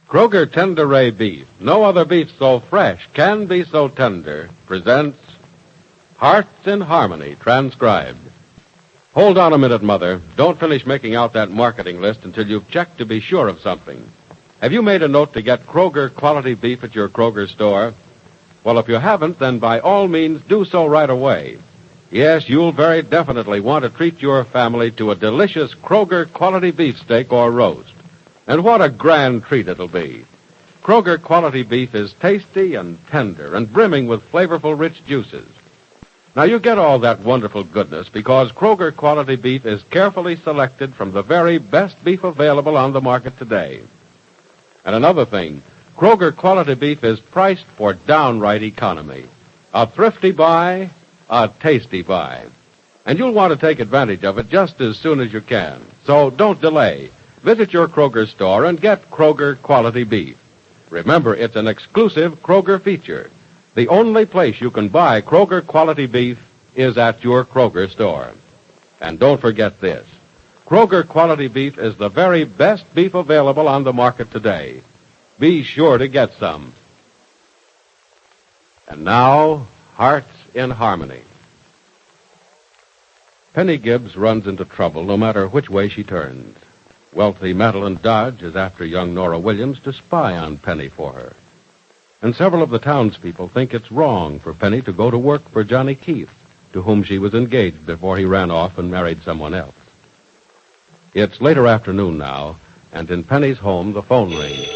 Kroger Tenderay Beef, no other beef so fresh can be so tender, presents Hearts in Harmony, transcribed. Hold on a minute, Mother. Don't finish making out that marketing list until you've checked to be sure of something. Have you made a note to get Kroger quality beef at your Kroger store? Well, if you haven't, then by all means do so right away. Yes, you'll very definitely want to treat your family to a delicious Kroger quality beefsteak or roast. And what a grand treat it'll be. Kroger quality beef is tasty and tender and brimming with flavorful, rich juices. Now, you get all that wonderful goodness because Kroger quality beef is carefully selected from the very best beef available on the market today. And another thing, Kroger quality beef is priced for downright economy. A thrifty buy, a tasty buy. And you'll want to take advantage of it just as soon as you can. So don't delay. Visit your Kroger store and get Kroger quality beef. Remember, it's an exclusive Kroger feature. The only place you can buy Kroger quality beef is at your Kroger store. And don't forget this. Kroger quality beef is the very best beef available on the market today. Be sure to get some. And now, Hearts in Harmony. Penny Gibbs runs into trouble no matter which way she turns. Wealthy Madeline Dodge is after young Nora Williams to spy on Penny for her. And several of the townspeople think it's wrong for Penny to go to work for Johnny Keith, to whom she was engaged before he ran off and married someone else. It's later afternoon now, and in Penny's home the phone rings.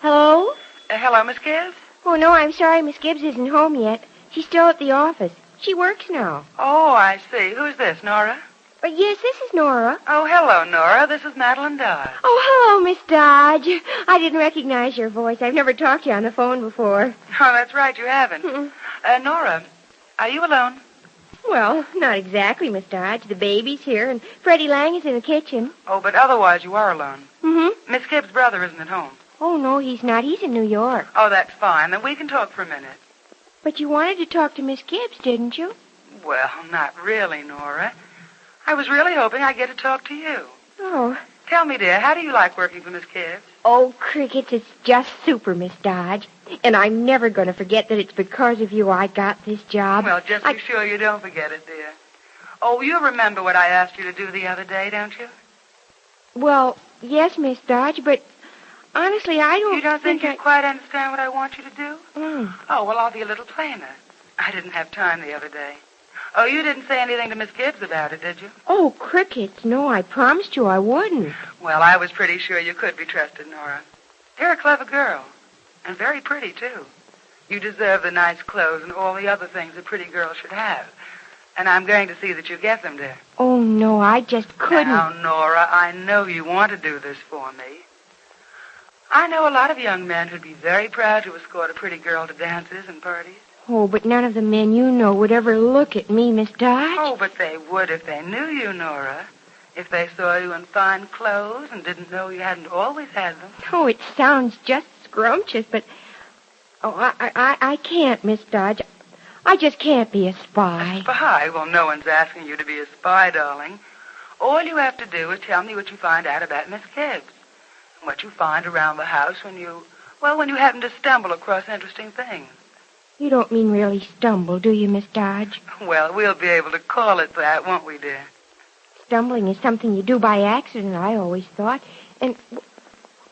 Hello? Hello, Miss Gibbs? Oh, no, I'm sorry Miss Gibbs isn't home yet. She's still at the office. She works now. Oh, I see. Who's this, Nora? Yes, this is Nora. Oh, hello, Nora. This is Madeline Dodge. Oh, hello, Miss Dodge. I didn't recognize your voice. I've never talked to you on the phone before. Oh, that's right, you haven't. Nora, are you alone? Well, not exactly, Miss Dodge. The baby's here, and Freddie Lang is in the kitchen. Oh, but otherwise you are alone. Mm-hmm. Miss Gibbs' brother isn't at home. Oh, no, he's not. He's in New York. Oh, that's fine. Then we can talk for a minute. But you wanted to talk to Miss Gibbs, didn't you? Well, not really, Nora. I was really hoping I'd get to talk to you. Oh. Tell me, dear, how do you like working for Miss Gibbs? Oh, Crickets, it's just super, Miss Dodge. And I'm never going to forget that it's because of you I got this job. Well, just be sure you don't forget it, dear. Oh, you remember what I asked you to do the other day, don't you? Well, yes, Miss Dodge, but honestly, I don't You don't think you quite understand what I want you to do? Mm. Oh, well, I'll be a little plainer. I didn't have time the other day. Oh, you didn't say anything to Miss Gibbs about it, did you? Oh, Crickets, no, I promised you I wouldn't. Well, I was pretty sure you could be trusted, Nora. You're a clever girl, and very pretty, too. You deserve the nice clothes and all the other things a pretty girl should have. And I'm going to see that you get them, dear. Oh, no, I just couldn't. Now, Nora, I know you want to do this for me. I know a lot of young men who'd be very proud to escort a pretty girl to dances and parties. Oh, but none of the men you know would ever look at me, Miss Dodge. Oh, but they would if they knew you, Nora. If they saw you in fine clothes and didn't know you hadn't always had them. Oh, it sounds just scrumptious, but... Oh, I can't, Miss Dodge. I just can't be a spy. A spy? Well, no one's asking you to be a spy, darling. All you have to do is tell me what you find out about Miss Gibbs. And what you find around the house when you happen to stumble across interesting things. You don't mean really stumble, do you, Miss Dodge? Well, we'll be able to call it that, won't we, dear? Stumbling is something you do by accident, I always thought. And,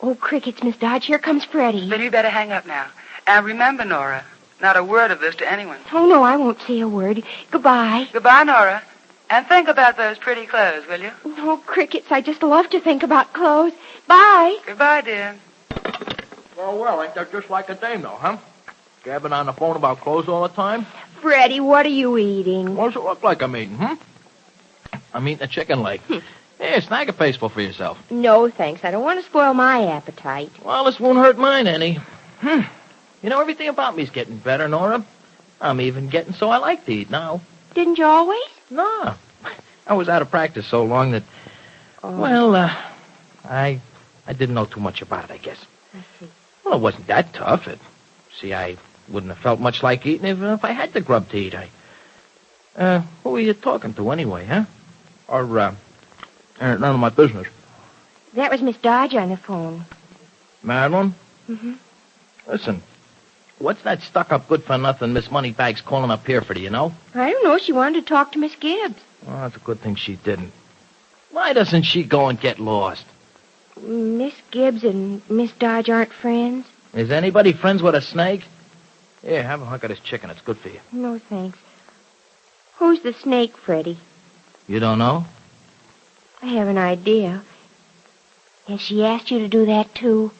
oh, Crickets, Miss Dodge, here comes Freddie. Then you better hang up now. And remember, Nora, not a word of this to anyone. Oh, no, I won't say a word. Goodbye. Goodbye, Nora. And think about those pretty clothes, will you? Oh, Crickets, I just love to think about clothes. Bye. Goodbye, dear. Well, ain't that just like a dame, though, huh? Gabbing on the phone about clothes all the time? Freddie, what are you eating? What does it look like I'm eating, I'm eating a chicken leg. Here, snag a faceful for yourself. No, thanks. I don't want to spoil my appetite. Well, this won't hurt mine any. You know, everything about me's getting better, Nora. I'm even getting so I like to eat now. Didn't you always? No. I was out of practice so long that... Oh. Well, I didn't know too much about it, I guess. I see. Well, it wasn't that tough. I wouldn't have felt much like eating even if I had the grub to eat. Who are you talking to anyway, huh? Or, none of my business. That was Miss Dodge on the phone. Madeline? Mm-hmm. Listen, what's that stuck-up good-for-nothing Miss Moneybags calling up here for, do you know? I don't know. She wanted to talk to Miss Gibbs. Well, that's a good thing she didn't. Why doesn't she go and get lost? Miss Gibbs and Miss Dodge aren't friends? Is anybody friends with a snake? Here, have a hunk of this chicken. It's good for you. No, thanks. Who's the snake, Freddie? You don't know? I have an idea. Has she asked you to do that, too?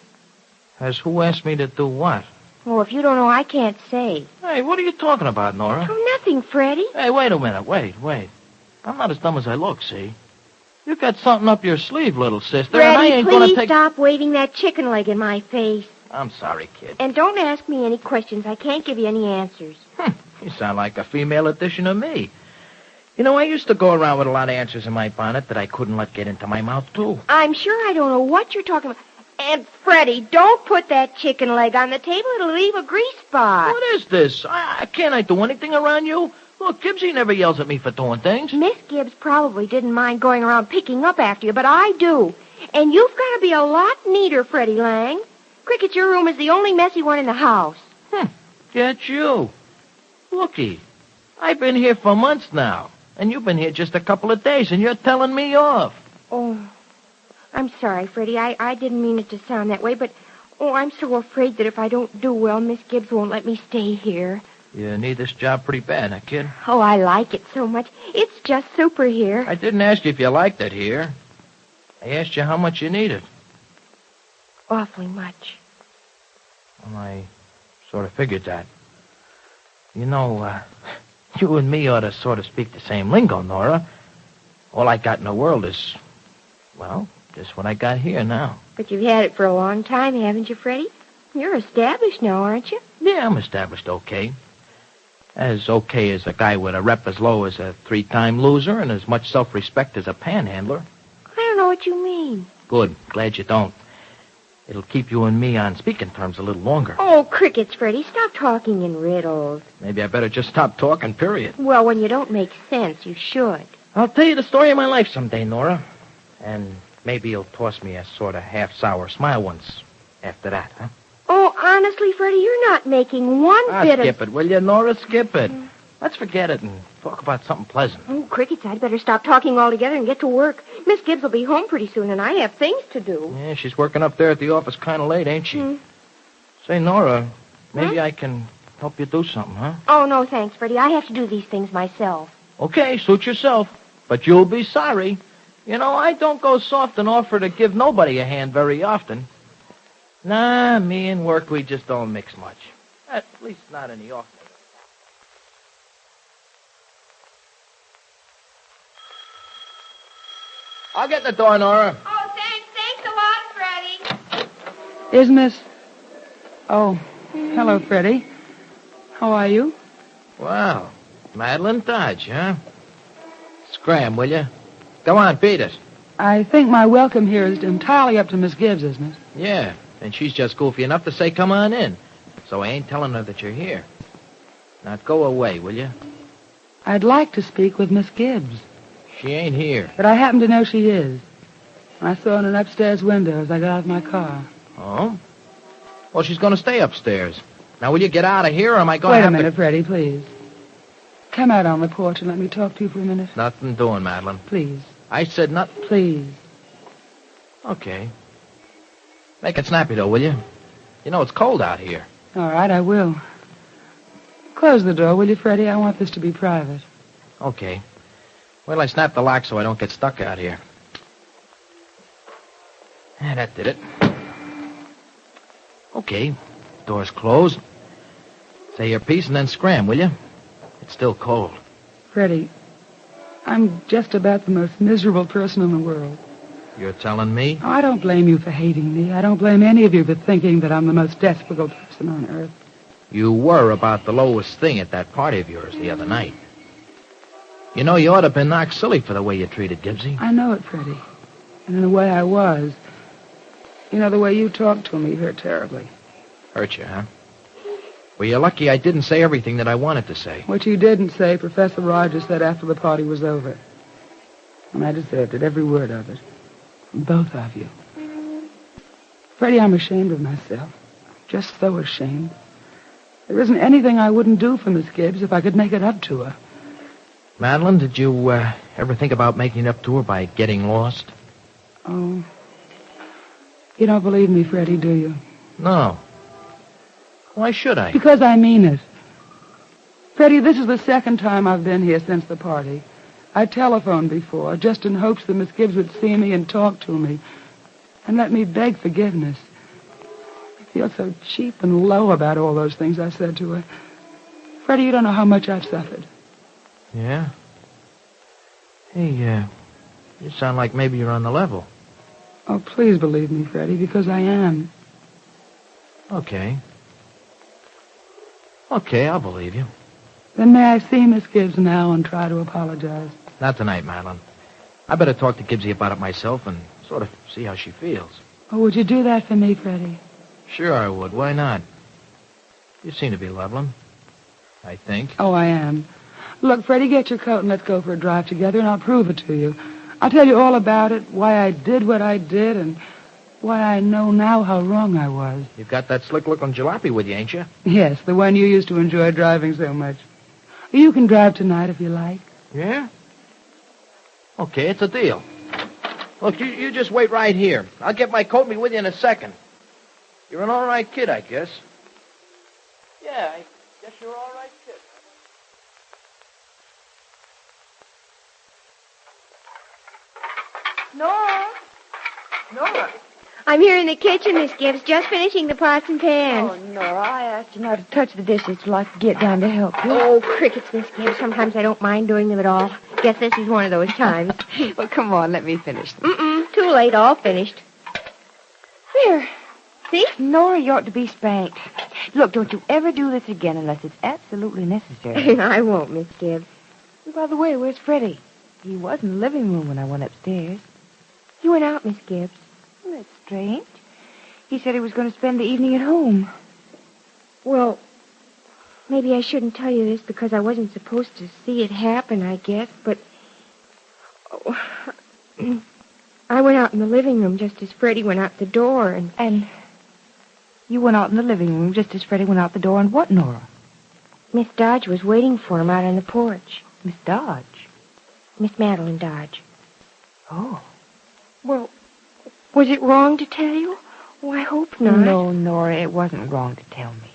Has who asked me to do what? Oh, if you don't know, I can't say. Hey, what are you talking about, Nora? Oh, nothing, Freddie. Hey, wait a minute. Wait. I'm not as dumb as I look, see? You got something up your sleeve, little sister, and I Freddie, ain't gonna please take... stop waving that chicken leg in my face. I'm sorry, kid. And don't ask me any questions. I can't give you any answers. You sound like a female edition of me. You know, I used to go around with a lot of answers in my bonnet that I couldn't let get into my mouth, too. I'm sure I don't know what you're talking about. And, Freddie, don't put that chicken leg on the table. It'll leave a grease spot. What is this? Can't I do anything around you? Look, Gibbsy never yells at me for doing things. Miss Gibbs probably didn't mind going around picking up after you, but I do. And you've got to be a lot neater, Freddie Lang. Cricket, your room is the only messy one in the house. Get you. Looky, I've been here for months now, and you've been here just a couple of days, and you're telling me off. Oh, I'm sorry, Freddie. I didn't mean it to sound that way, but, I'm so afraid that if I don't do well, Miss Gibbs won't let me stay here. You need this job pretty bad, huh, kid? Oh, I like it so much. It's just super here. I didn't ask you if you liked it here. I asked you how much you needed. Awfully much. Well, I sort of figured that. You know, you and me ought to sort of speak the same lingo, Nora. All I got in the world is, well, just what I got here now. But you've had it for a long time, haven't you, Freddie? You're established now, aren't you? Yeah, I'm established okay. As okay as a guy with a rep as low as a 3-time loser and as much self-respect as a panhandler. I don't know what you mean. Good. Glad you don't. It'll keep you and me on speaking terms a little longer. Oh, crickets, Freddie. Stop talking in riddles. Maybe I better just stop talking, period. Well, when you don't make sense, you should. I'll tell you the story of my life someday, Nora. And maybe you'll toss me a sort of half-sour smile once after that, huh? Oh, honestly, Freddie, you're not making one bit skip it, will you, Nora? Skip it. Let's forget it and talk about something pleasant. Oh, crickets, I'd better stop talking altogether and get to work. Miss Gibbs will be home pretty soon, and I have things to do. Yeah, she's working up there at the office kind of late, ain't she? Say, Nora, maybe I can help you do something, huh? Oh, no, thanks, Freddie. I have to do these things myself. Okay, suit yourself. But you'll be sorry. You know, I don't go soft and offer to give nobody a hand very often. Nah, me and work, we just don't mix much. At least not any often. I'll get the door, Nora. Oh, thanks a lot, Freddie. Is Miss... Oh, hello, Freddie. How are you? Wow. Madeline Dodge, huh? Scram, will you? Go on, beat it. I think my welcome here is entirely up to Miss Gibbs, isn't it? Yeah, and she's just goofy enough to say come on in. So I ain't telling her that you're here. Now go away, will you? I'd like to speak with Miss Gibbs, She ain't here. but I happen to know she is. I saw in an upstairs window as I got out of my car. Oh? Well, she's going to stay upstairs. Now, will you get out of here, or am I going Wait to a have minute, Freddie, please. Come out on the porch and let me talk to you for a minute. Nothing doing, Madeline. Please. I said nothing. Please. Okay. Make it snappy, though, will you? You know, it's cold out here. All right, I will. Close the door, will you, Freddie? I want this to be private. Okay. Well, I snap the lock so I don't get stuck out here. That did it. Okay. Door's closed. Say your piece and then scram, will you? It's still cold. Freddie, I'm just about the most miserable person in the world. You're telling me? Oh, I don't blame you for hating me. I don't blame any of you for thinking that I'm the most despicable person on earth. You were about the lowest thing at that party of yours the other night. You know, you ought to have been knocked silly for the way you treated Gibbsy. I know it, Freddie. And in the way I was. You know, the way you talked to me hurt terribly. Hurt you, huh? Well, you're lucky I didn't say everything that I wanted to say. What you didn't say, Professor Rogers said after the party was over. And I deserved it, every word of it. From both of you. Freddie, I'm ashamed of myself. Just so ashamed. There isn't anything I wouldn't do for Miss Gibbs if I could make it up to her. Madeline, did you ever think about making it up to her by getting lost? Oh. You don't believe me, Freddie, do you? No. Why should I? Because I mean it. Freddie, this is the second time I've been here since the party. I telephoned before, just in hopes that Miss Gibbs would see me and talk to me, and let me beg forgiveness. I feel so cheap and low about all those things I said to her. Freddie, you don't know how much I've suffered. Yeah? Hey, you sound like maybe you're on the level. Oh, please believe me, Freddie, because I am. Okay. Okay, I'll believe you. Then may I see Miss Gibbs now and try to apologize? Not tonight, Madeline. I better talk to Gibbsy about it myself and sort of see how she feels. Oh, would you do that for me, Freddie? Sure I would. Why not? You seem to be leveling. I think. Oh, I am. Look, Freddie, get your coat and let's go for a drive together, and I'll prove it to you. I'll tell you all about it, why I did what I did, and why I know now how wrong I was. You've got that slick-looking jalopy with you, ain't you? Yes, the one you used to enjoy driving so much. You can drive tonight if you like. Yeah? Okay, it's a deal. Look, you just wait right here. I'll get my coat and be with you in a second. You're an all right kid, I guess. Yeah, I guess you're all right kid. Nora. I'm here in the kitchen, Miss Gibbs, just finishing the pots and pans. Oh, Nora, I asked you not to touch the dishes till I could get down to help you. Oh, crickets, Miss Gibbs. Sometimes I don't mind doing them at all. Guess this is one of those times. Well, come on, let me finish them. Too late, all finished. Here. See? Nora, you ought to be spanked. Look, don't you ever do this again unless it's absolutely necessary. I won't, Miss Gibbs. And by the way, where's Freddie? He was in the living room when I went upstairs. He went out, Miss Gibbs. Well, that's strange. He said he was going to spend the evening at home. Well, maybe I shouldn't tell you this because I wasn't supposed to see it happen, I guess, but... I went out in the living room just as Freddie went out the door, And you went out in the living room just as Freddie went out the door, and what, Nora? Miss Dodge was waiting for him out on the porch. Miss Dodge? Miss Madeline Dodge. Oh. Well, was it wrong to tell you? Oh, I hope not. No, Nora, it wasn't wrong to tell me.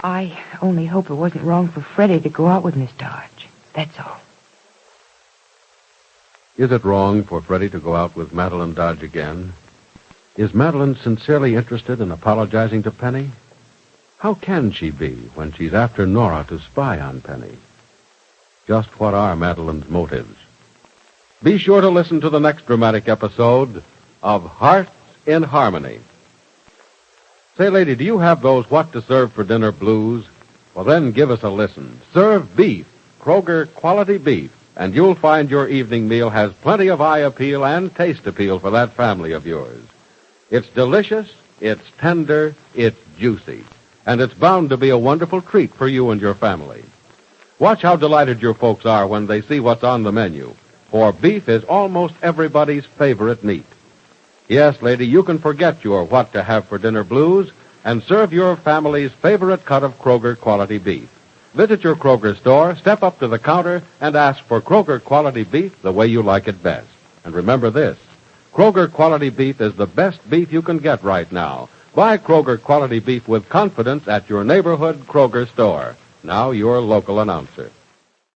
I only hope it wasn't wrong for Freddie to go out with Miss Dodge. That's all. Is it wrong for Freddie to go out with Madeline Dodge again? Is Madeline sincerely interested in apologizing to Penny? How can she be when she's after Nora to spy on Penny? Just what are Madeline's motives? Be sure to listen to the next dramatic episode of Hearts in Harmony. Say, lady, do you have those what to serve for dinner blues? Well, then give us a listen. Serve beef, Kroger quality beef, and you'll find your evening meal has plenty of eye appeal and taste appeal for that family of yours. It's delicious, it's tender, it's juicy, and it's bound to be a wonderful treat for you and your family. Watch how delighted your folks are when they see what's on the menu, for beef is almost everybody's favorite meat. Yes, lady, you can forget your what to have for dinner blues and serve your family's favorite cut of Kroger quality beef. Visit your Kroger store, step up to the counter, and ask for Kroger quality beef the way you like it best. And remember this, Kroger quality beef is the best beef you can get right now. Buy Kroger quality beef with confidence at your neighborhood Kroger store. Now your local announcer.